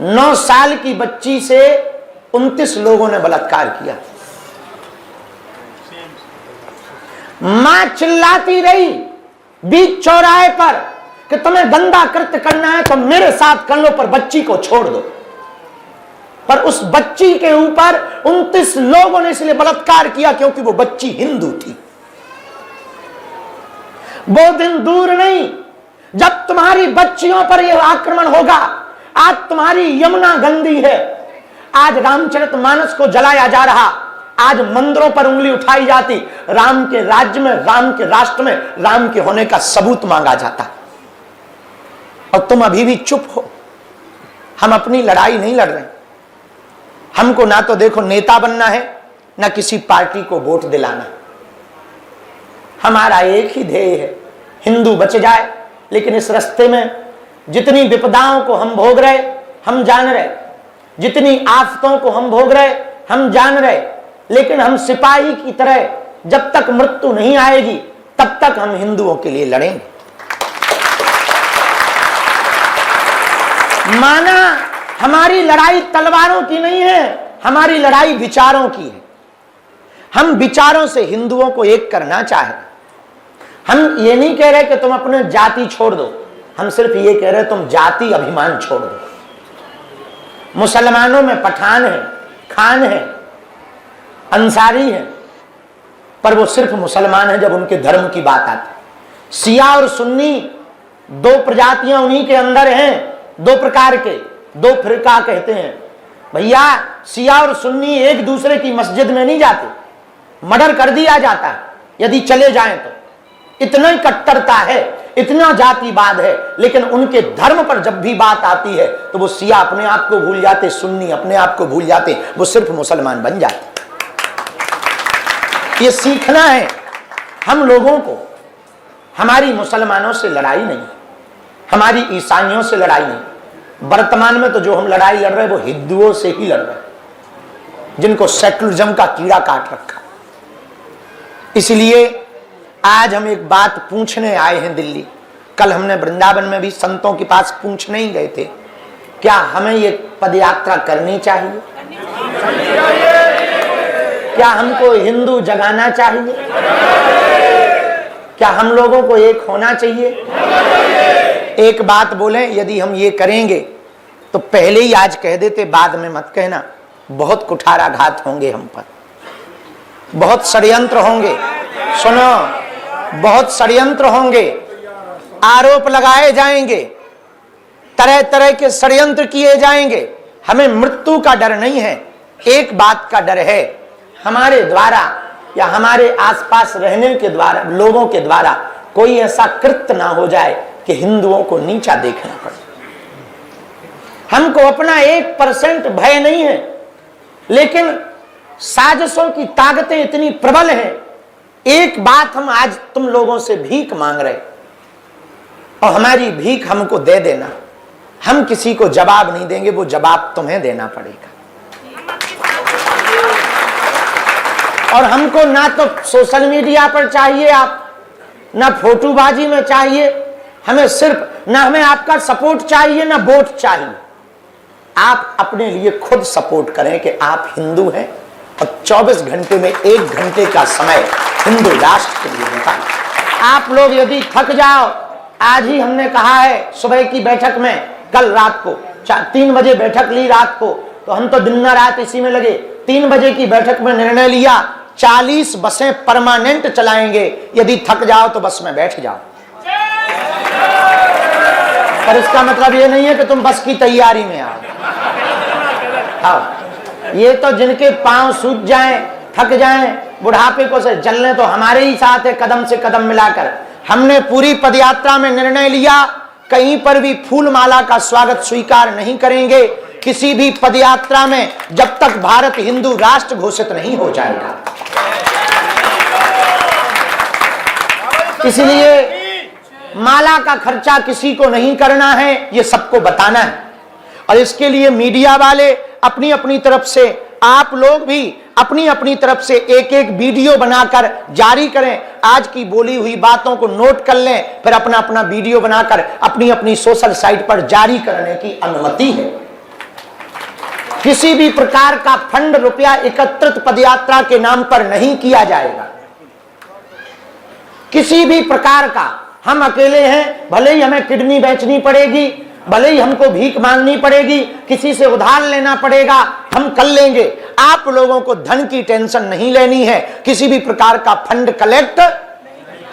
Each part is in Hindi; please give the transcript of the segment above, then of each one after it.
9 साल की बच्ची से 29 लोगों ने बलात्कार किया। मां चिल्लाती रही बीच चौराहे पर कि तुम्हें गंदा कृत्य करना है तो मेरे साथ कर लो, पर बच्ची को छोड़ दो। पर उस बच्ची के ऊपर 29 लोगों ने इसलिए बलात्कार किया क्योंकि वो बच्ची हिंदू थी। वो दिन दूर नहीं जब तुम्हारी बच्चियों पर यह आक्रमण होगा। आज तुम्हारी यमुना गंदी है, आज रामचरितमानस को जलाया जा रहा, आज मंदिरों पर उंगली उठाई जाती, राम के राज्य में, राम के राष्ट्र में राम के होने का सबूत मांगा जाता, और तुम अभी भी चुप हो। हम अपनी लड़ाई नहीं लड़ रहे। हमको ना तो देखो नेता बनना है, ना किसी पार्टी को वोट दिलाना। हमारा एक ही ध्येय है, हिंदू बच जाए। लेकिन इस रास्ते में जितनी विपदाओं को हम भोग रहे, हम जान रहे, जितनी आफतों को हम भोग रहे, हम जान रहे, लेकिन हम सिपाही की तरह जब तक मृत्यु नहीं आएगी तब तक हम हिंदुओं के लिए लड़ेंगे। माना हमारी लड़ाई तलवारों की नहीं है, हमारी लड़ाई विचारों की है। हम विचारों से हिंदुओं को एक करना चाहे। हम ये नहीं कह रहे कि तुम अपने जाति छोड़ दो, हम सिर्फ ये कह रहे तुम जाति अभिमान छोड़ दो। मुसलमानों में पठान है, खान है, अंसारी है, पर वो सिर्फ मुसलमान है जब उनके धर्म की बात आती है। शिया और सुन्नी 2 प्रजातियां उन्हीं के अंदर हैं, 2 प्रकार के, 2 फिरका कहते हैं। भैया शिया और सुन्नी एक दूसरे की मस्जिद में नहीं जाते, मर्डर कर दिया जाता है यदि चले जाएं तो। इतना ही कट्टरता है, इतना जातिवाद है। लेकिन उनके धर्म पर जब भी बात आती है तो वो शिया अपने आप को भूल जाते, सुन्नी अपने आप को भूल जाते, वो सिर्फ मुसलमान बन जाते। ये सीखना है हम लोगों को। हमारी मुसलमानों से लड़ाई नहीं, हमारी ईसाइयों से लड़ाई नहीं। वर्तमान में तो जो हम लड़ाई लड़ रहे हैं वो हिंदुओं से ही लड़ रहे हैं, जिनको सेकुलरिज्म का कीड़ा काट रखा। इसलिए आज हम एक बात पूछने आए हैं दिल्ली। कल हमने वृंदावन में भी संतों के पास पूछने ही गए थे, क्या हमें ये पदयात्रा करनी चाहिए? क्या हमको हिंदू जगाना चाहिए? क्या हम लोगों को एक होना चाहिए? एक बात बोलें, यदि हम ये करेंगे तो पहले ही आज कह देते, बाद में मत कहना। बहुत कुठाराघात होंगे हम पर, बहुत षड्यंत्र होंगे। सुनो, बहुत षड्यंत्र होंगे, आरोप लगाए जाएंगे, तरह तरह के षड्यंत्र किए जाएंगे। हमें मृत्यु का डर नहीं है, एक बात का डर है, हमारे द्वारा या हमारे आसपास रहने के द्वारा, लोगों के द्वारा कोई ऐसा कृत्य ना हो जाए कि हिंदुओं को नीचा देखना पड़े। हमको अपना 1% भय नहीं है, लेकिन साजिशों की ताकतें इतनी प्रबल हैं। एक बात हम आज तुम लोगों से भीख मांग रहे, और हमारी भीख हमको दे देना। हम किसी को जवाब नहीं देंगे, वो जवाब तुम्हें देना पड़ेगा। और हमको ना तो सोशल मीडिया पर चाहिए आप, ना फोटोबाजी में चाहिए, हमें सिर्फ ना हमें आपका सपोर्ट चाहिए ना वोट चाहिए। आप अपने लिए खुद सपोर्ट करें कि आप हिंदू हैं, और 24 घंटे में 1 घंटे का समय हिंदू राष्ट्र के लिए निकालें। आप लोग यदि थक जाओ, आज ही हमने कहा है सुबह की बैठक में, कल रात को 3 बजे बैठक ली रात को, तो हम तो दिन रात इसी में लगे। 3 बजे की बैठक में निर्णय लिया 40 बसें परमानेंट चलाएंगे, यदि थक जाओ तो बस में बैठ जाओ। पर इसका मतलब ये नहीं है कि तुम बस की तैयारी में आओ। ये तो जिनके पांव सूज जाएं, थक जाएं, बुढ़ापे को से जलने, तो हमारे ही साथ है कदम से कदम मिलाकर। हमने पूरी पदयात्रा में निर्णय लिया, कहीं पर भी फूल माला का स्वागत स्वीकार नहीं करेंगे किसी भी पदयात्रा में, जब तक भारत हिंदू राष्ट्र घोषित नहीं हो जाएगा। इसलिए माला का खर्चा किसी को नहीं करना है, ये सबको बताना है। और इसके लिए मीडिया वाले अपनी अपनी तरफ से, आप लोग भी अपनी अपनी तरफ से एक एक वीडियो बनाकर जारी करें। आज की बोली हुई बातों को नोट कर लें, फिर अपना अपना वीडियो बनाकर अपनी अपनी सोशल साइट पर जारी करने की अनुमति है। किसी भी प्रकार का फंड रुपया एकत्रित पदयात्रा के नाम पर नहीं किया जाएगा। किसी भी प्रकार का, हम अकेले हैं, भले ही हमें किडनी बेचनी पड़ेगी, भले ही हमको भीख मांगनी पड़ेगी, किसी से उधार लेना पड़ेगा, हम कर लेंगे। आप लोगों को धन की टेंशन नहीं लेनी है, किसी भी प्रकार का फंड कलेक्ट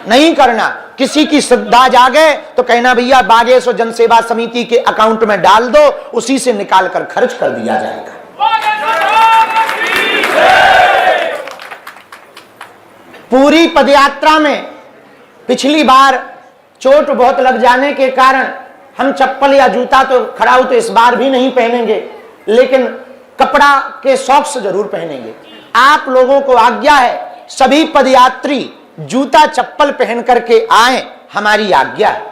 नहीं करना। किसी की श्रद्धा जागे तो कहना भैया बागेश्वर जनसेवा समिति के अकाउंट में डाल दो, उसी से निकाल कर खर्च कर दिया जाएगा। पूरी पदयात्रा में पिछली बार चोट बहुत लग जाने के कारण हम चप्पल या जूता तो खड़ाऊ तो इस बार भी नहीं पहनेंगे, लेकिन कपड़ा के सॉक्स जरूर पहनेंगे। आप लोगों को आज्ञा है, सभी पदयात्री जूता चप्पल पहन करके आए, हमारी आज्ञा है।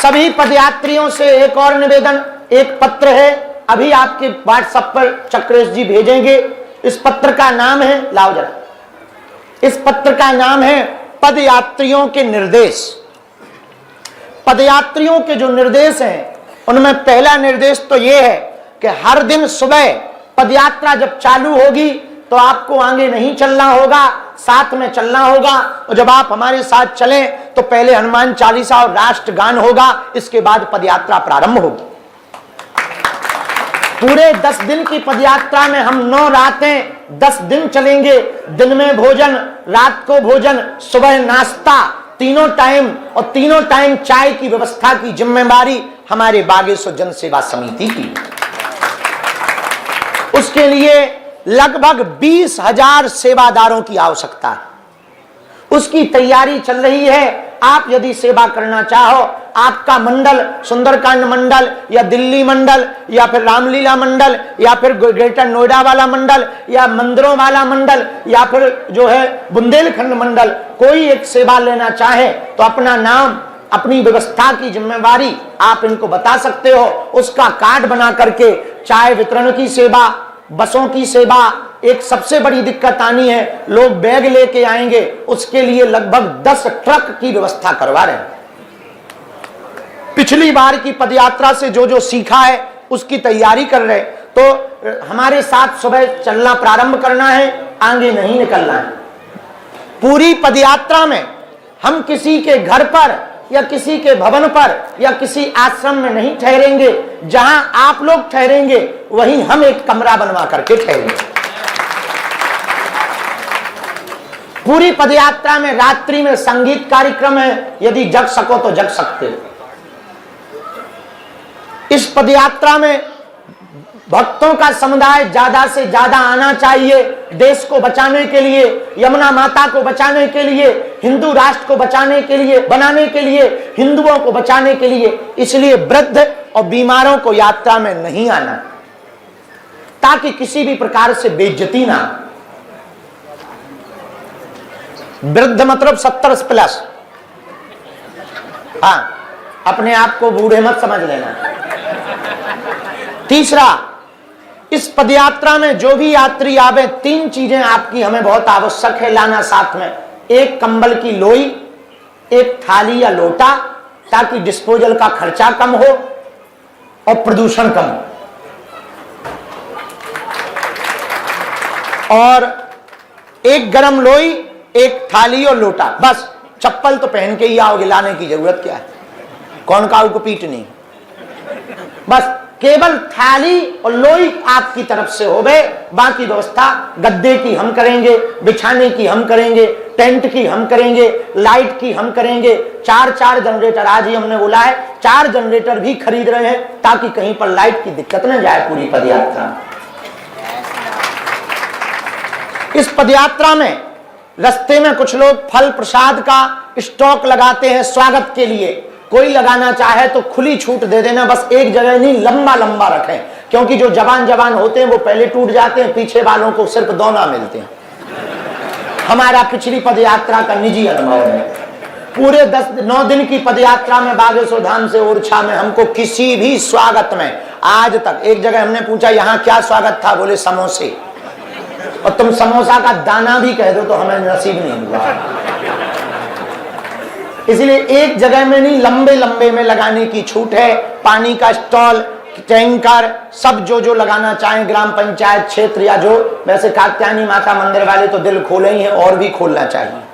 सभी पदयात्रियों से एक और निवेदन, एक पत्र है, अभी आपके व्हाट्सएप पर चक्रेश जी भेजेंगे। इस पत्र का नाम है, लाओ जरा, इस पत्र का नाम है पदयात्रियों के निर्देश। पदयात्रियों के जो निर्देश हैं, उनमें पहला निर्देश तो यह है कि हर दिन सुबह पदयात्रा जब चालू होगी तो आपको आगे नहीं चलना होगा, साथ में चलना होगा। और जब आप हमारे साथ चलें तो पहले हनुमान चालीसा और राष्ट्रगान होगा, इसके बाद पदयात्रा प्रारंभ होगी। पूरे 10 दिन की पदयात्रा में हम 9 रातें 10 दिन चलेंगे। दिन में भोजन, रात को भोजन, सुबह नाश्ता, तीनों टाइम और तीनों टाइम चाय की व्यवस्था की जिम्मेदारी हमारे बागेश्वर जनसेवा समिति की। उसके लिए लगभग 20,000 सेवादारों की आवश्यकता है, उसकी तैयारी चल रही है। आप यदि सेवा करना चाहो, आपका मंडल सुंदरकांड मंडल या दिल्ली मंडल या फिर रामलीला मंडल या फिर ग्रेटर नोएडा वाला मंडल या मंदिरों वाला मंडल या फिर जो है बुंदेलखंड मंडल, कोई एक सेवा लेना चाहे तो अपना नाम, अपनी व्यवस्था की जिम्मेवारी आप इनको बता सकते हो। उसका कार्ड बना करके चाय वितरण की सेवा, बसों की सेवा, एक सबसे बड़ी दिक्कत आनी है, लोग बैग लेके आएंगे, उसके लिए लगभग 10 ट्रक की व्यवस्था करवा रहे हैं। पिछली बार की पदयात्रा से जो जो सीखा है उसकी तैयारी कर रहे, तो हमारे साथ सुबह चलना प्रारंभ करना है, आगे नहीं निकलना है। पूरी पदयात्रा में हम किसी के घर पर या किसी के भवन पर या किसी आश्रम में नहीं ठहरेंगे। जहां आप लोग ठहरेंगे वहीं हम एक कमरा बनवा करके ठहरेंगे। पूरी पदयात्रा में रात्रि में संगीत कार्यक्रम है, यदि जग सको तो जग सकते हो। इस पदयात्रा में भक्तों का समुदाय ज्यादा से ज्यादा आना चाहिए। देश को बचाने के लिए, यमुना माता को बचाने के लिए, हिंदू राष्ट्र को बचाने के लिए, बनाने के लिए, हिंदुओं को बचाने के लिए। इसलिए वृद्ध और बीमारों को यात्रा में नहीं आना, ताकि किसी भी प्रकार से बेइज्जती ना। वृद्ध मतलब 70+। हाँ, अपने आप को बूढ़े मत समझ लेना। तीसरा, इस पदयात्रा में जो भी यात्री आवे, 3 चीजें आपकी हमें बहुत आवश्यक है लाना साथ में। एक कंबल की लोई, एक थाली या लोटा, ताकि डिस्पोजल का खर्चा कम हो और प्रदूषण कम हो। और एक गरम लोई, एक थाली और लोटा, बस। चप्पल तो पहन के ही आओगे, लाने की जरूरत क्या है, कौन काऊ को पीटनी। बस केवल थाली और लोई आपकी तरफ से होवे, बाकी व्यवस्था गद्दे की हम करेंगे, बिछाने की हम करेंगे, टेंट की हम करेंगे, लाइट की हम करेंगे। 4 जनरेटर आज ही हमने बोला है, 4 जनरेटर भी खरीद रहे हैं, ताकि कहीं पर लाइट की दिक्कत न जाए पूरी पदयात्रा। इस पदयात्रा में रास्ते में कुछ लोग फल प्रसाद का स्टॉक लगाते हैं स्वागत के लिए। कोई लगाना चाहे तो खुली छूट दे देना, बस एक जगह नहीं, लंबा लंबा रखें, क्योंकि जो जवान होते हैं वो पहले टूट जाते हैं, पीछे वालों को सिर्फ दोना मिलते हैं। हमारा पिछली पदयात्रा का निजी अनुभव है। पूरे 9 दिन की पदयात्रा में बागेश्वर धाम से ओरछा में हमको किसी भी स्वागत में आज तक, एक जगह हमने पूछा यहाँ क्या स्वागत था, बोले समोसे, और तुम समोसा का दाना भी कह दो तो हमें नसीब नहीं हुआ। इसलिए एक जगह में नहीं, लंबे लंबे में लगाने की छूट है। पानी का स्टॉल, टैंकर सब जो लगाना चाहें, ग्राम पंचायत क्षेत्र या जो, वैसे कात्यायनी माता मंदिर वाले तो दिल खोले ही हैं और भी खोलना चाहिए।